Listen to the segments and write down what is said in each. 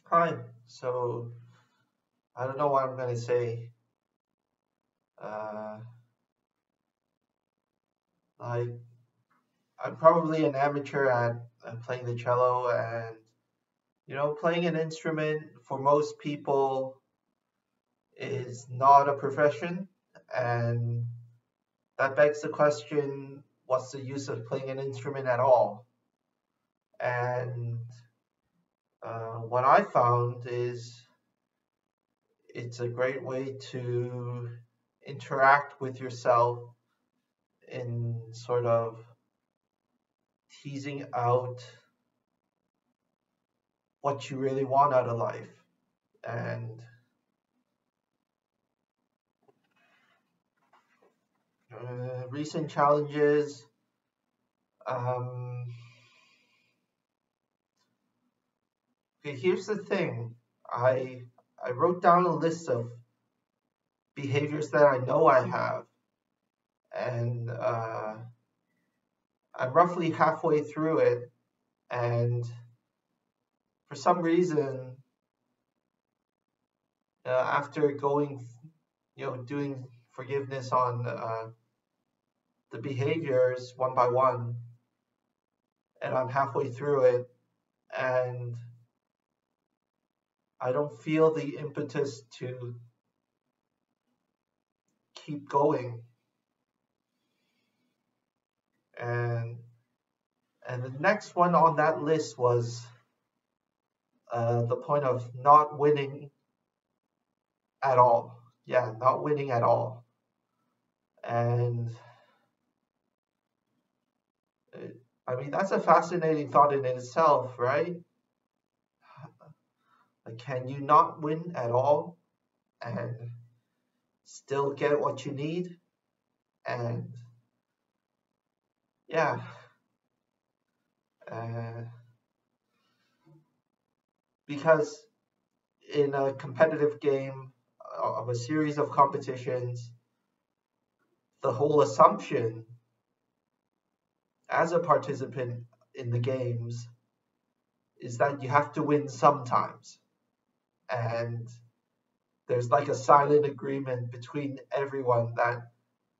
Hi. So I don't know what I'm gonna say. Uh, like I'm probably an amateur at playing the cello, and playing an instrument for most people is not a profession, and that begs the question: what's the use of playing an instrument at all? And what I found is it's a great way to interact with yourself in sort of teasing out what you really want out of life. And recent challenges, um, okay, here's the thing. I I wrote down a list of behaviors that I know I have, and I'm roughly halfway through it. And for some reason, after doing forgiveness on the behaviors one by one, and I'm halfway through it, and I don't feel the impetus to keep going. And the next one on that list was the point of not winning at all. Yeah, not winning at all. And uh, I mean, that's a fascinating thought in itself, right? Like, can you not win at all and still get what you need? And yeah, uh, because in a competitive game of a series of competitions, the whole assumption as a participant in the games is that you have to win sometimes. And there's like a silent agreement between everyone that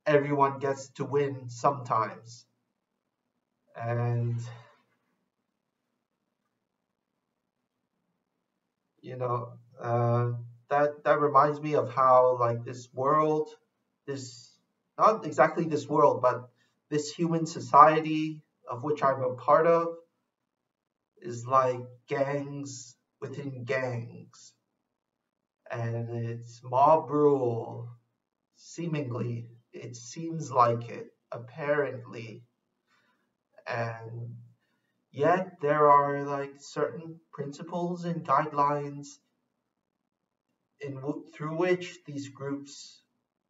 everyone gets to win sometimes. And, you know, that reminds me of how, like, this world, this, not exactly this world, but this human society of which I'm a part of is like gangs within gangs, and it's mob rule. Seemingly, it seems like it, apparently, and yet there are like certain principles and guidelines through which these groups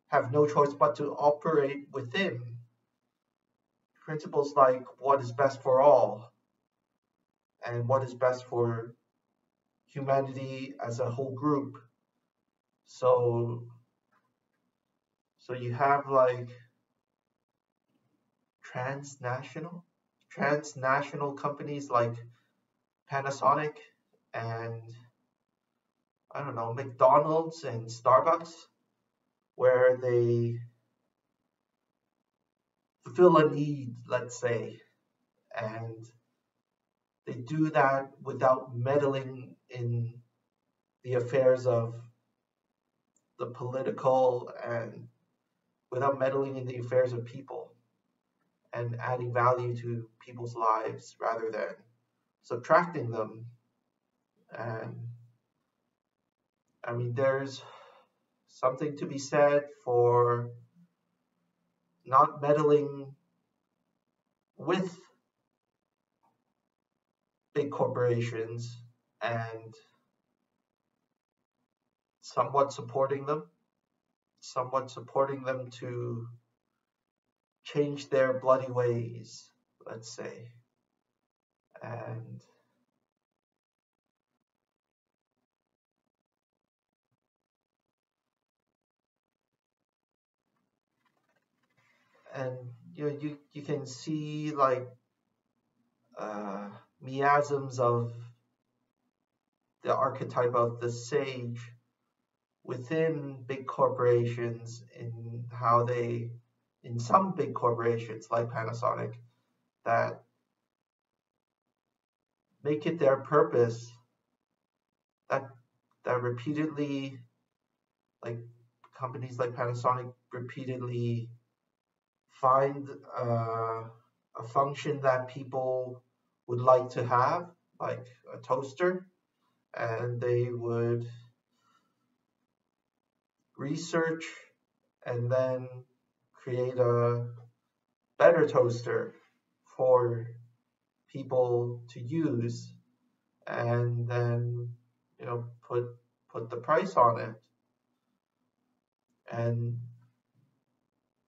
have no choice but to operate within. Principles like what is best for all and what is best for humanity as a whole group. So you have like transnational transnational companies like Panasonic and I don't know, McDonald's and Starbucks, where they fulfill a need, let's say, and they do that without meddling in the affairs of the political and without meddling in the affairs of people and adding value to people's lives rather than subtracting them. And I mean, there's something to be said for not meddling with big corporations and somewhat supporting them, somewhat supporting them to change their bloody ways, let's say. And and you can see like uh, miasms of the archetype of the sage within big corporations, in some big corporations like Panasonic, that make it their purpose, that repeatedly, like companies like Panasonic repeatedly find a function that people would like to have, like a toaster, and they would research and then create a better toaster for people to use, and then put the price on it. And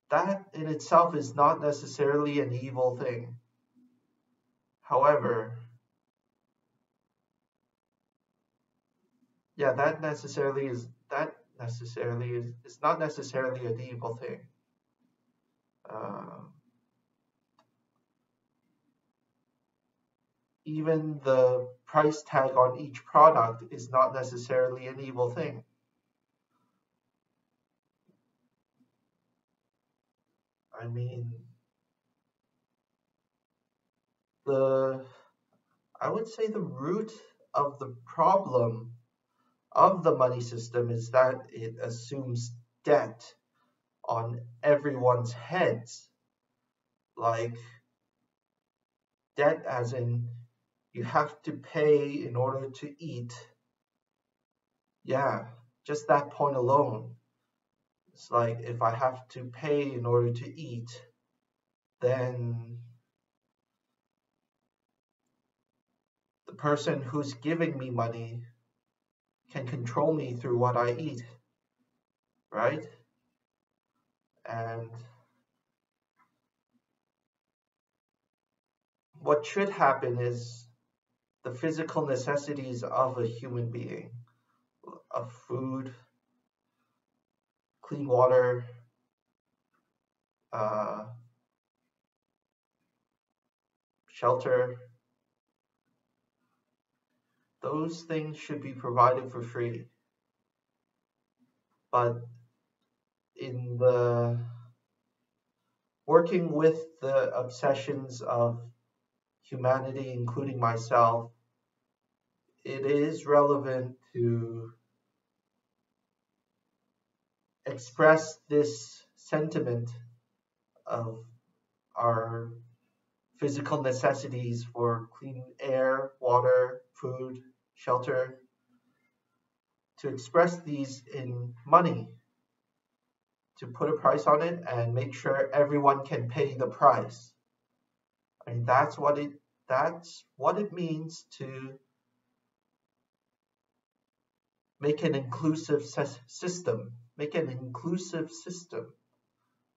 that in itself is not necessarily an evil thing. However, yeah, that necessarily is it's not necessarily an evil thing. Even the price tag on each product is not necessarily an evil thing. I mean, I would say the root of the problem of the money system is that it assumes debt on everyone's heads. Like, debt as in you have to pay in order to eat. Yeah, just that point alone. It's like, if I have to pay in order to eat, then the person who's giving me money can control me through what I eat, right? And what should happen is the physical necessities of a human being, of food, clean water, shelter, those things should be provided for free. But in the working with the obsessions of humanity, including myself, it is relevant to express this sentiment of our physical necessities for clean air, water, food, shelter, to express these in money, to put a price on it and make sure everyone can pay the price. I mean, that's what it means to make an inclusive system,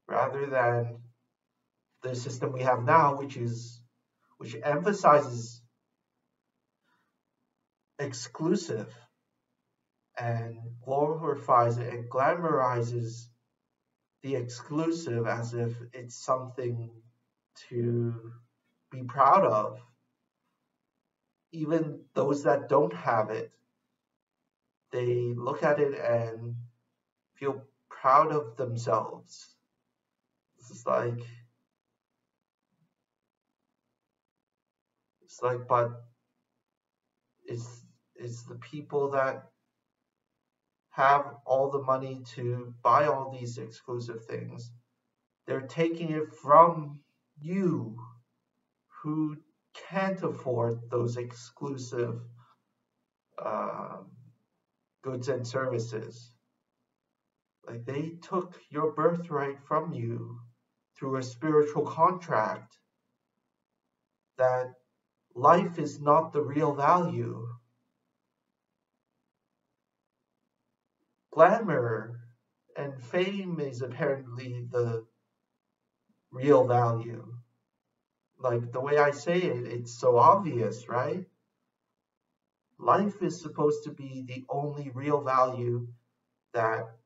rather than the system we have now, which emphasizes exclusive and glorifies it and glamorizes the exclusive as if it's something to be proud of. Even those that don't have it, they look at it and feel proud of themselves. It's like, but it's the people that have all the money to buy all these exclusive things. They're taking it from you who can't afford those exclusive goods and services. Like, they took your birthright from you through a spiritual contract that life is not the real value. Glamour and fame is apparently the real value. Like, the way I say it, it's so obvious, right? Life is supposed to be the only real value that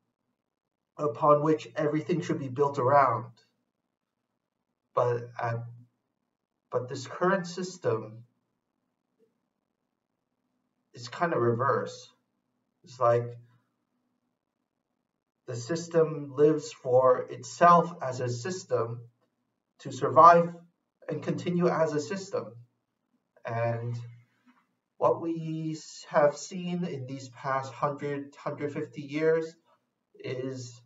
upon which everything should be built around. But this current system it's kind of reverse. It's like the system lives for itself as a system to survive and continue as a system. And what we have seen in these past 150 years is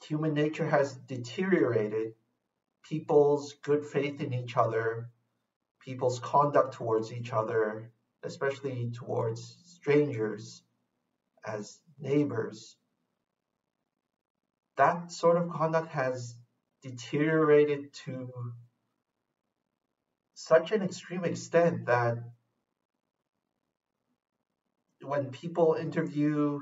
human nature has deteriorated. People's good faith in each other, people's conduct towards each other, especially towards strangers as neighbors, that sort of conduct has deteriorated to such an extreme extent that when people interview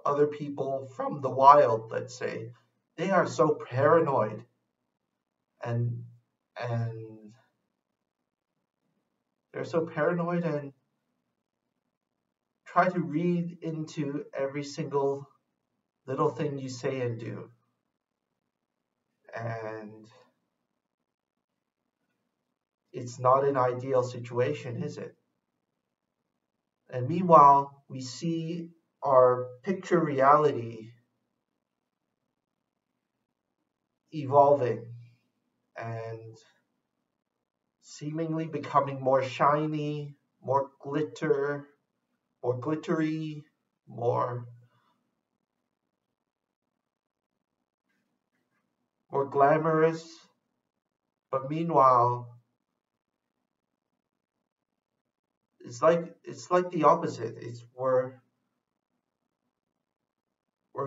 other people from the wild, let's say, they are so paranoid and and they're so paranoid and try to read into every single little thing you say and do. And it's not an ideal situation, is it? And meanwhile, we see our picture reality evolving and seemingly becoming more shiny, more more glittery, more glamorous. But meanwhile, it's like the opposite. It's we're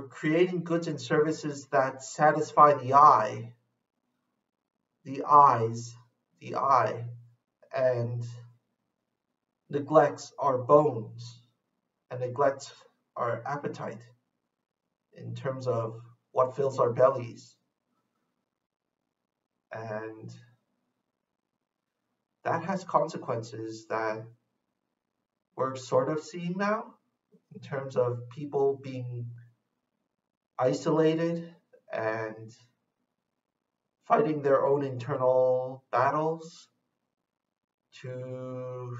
creating goods and services that satisfy the eye, the eyes, the eye, and neglects our bones and neglects our appetite in terms of what fills our bellies. And that has consequences that we're sort of seeing now in terms of people being isolated and fighting their own internal battles to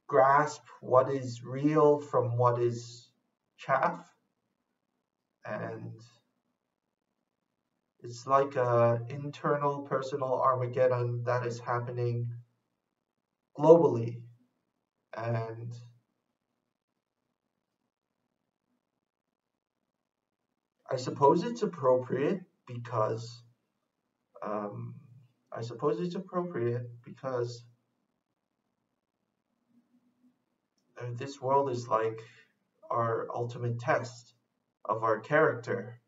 grasp what is real from what is chaff. And it's like a internal personal Armageddon that is happening globally. And I suppose it's appropriate because um, I suppose it's appropriate because this world is like our ultimate test of our character.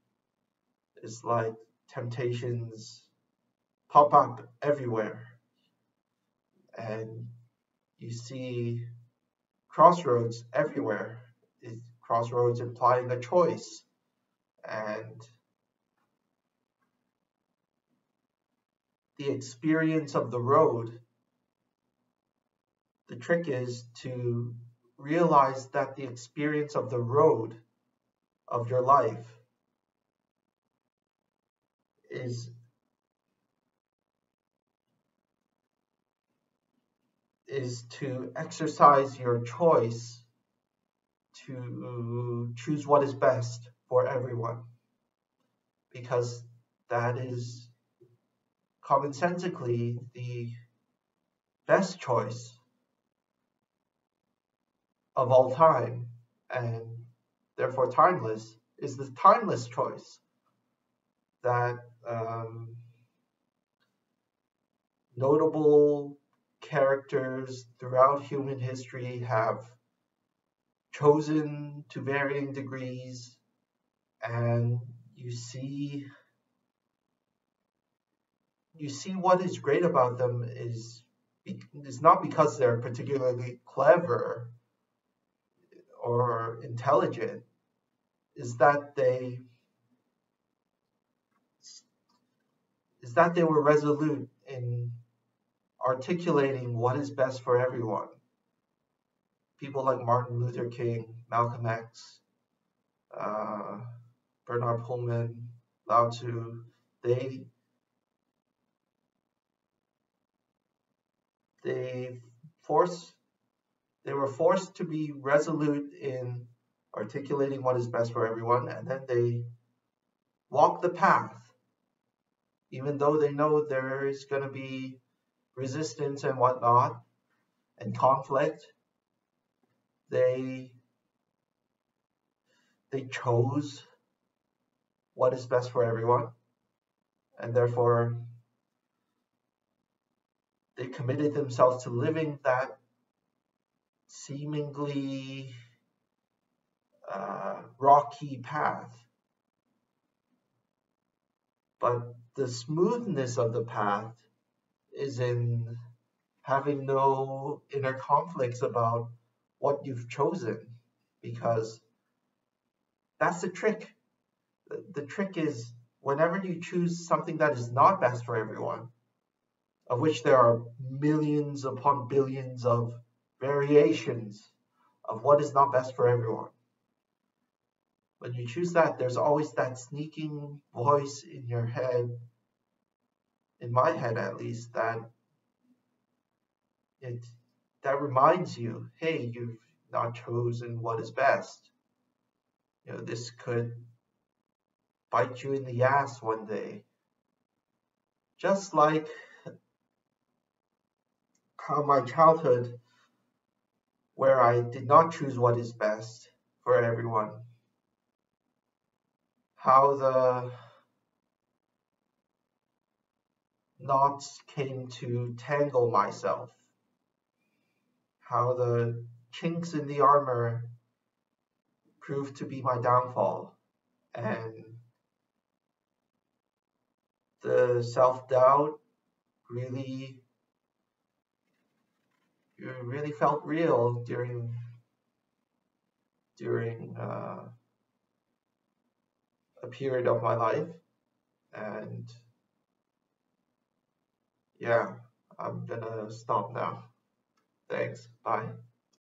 It's like temptations pop up everywhere, and you see crossroads everywhere. Crossroads implying a choice, and the experience of the road. The trick is to realize that the experience of the road of your life is to exercise your choice to choose what is best for everyone, because that is commonsensically the best choice of all time, and therefore timeless, is the timeless choice that notable characters throughout human history have chosen to varying degrees. And you see what is great about them is not because they're particularly clever or intelligent, is that they were resolute in articulating what is best for everyone. People like Martin Luther King, Malcolm X, Bernard Pullman, Lao Tzu, they they force they were forced to be resolute in articulating what is best for everyone, and then they walk the path, even though they know there is going to be resistance and whatnot and conflict. They chose what is best for everyone, and therefore they committed themselves to living that seemingly rocky path. But the smoothness of the path is in having no inner conflicts about what you've chosen, because that's the trick. The trick is whenever you choose something that is not best for everyone, of which there are millions upon billions of variations of what is not best for everyone. When you choose that, there's always that sneaking voice in your head, in my head at least, it that reminds you, hey, you've not chosen what is best. This could bite you in the ass one day. Just like how my childhood, where I did not choose what is best for everyone, how the knots came to tangle myself, how the chinks in the armor proved to be my downfall, and the self-doubt really felt real during a period of my life. And yeah, I'm gonna stop now. Thanks. Bye.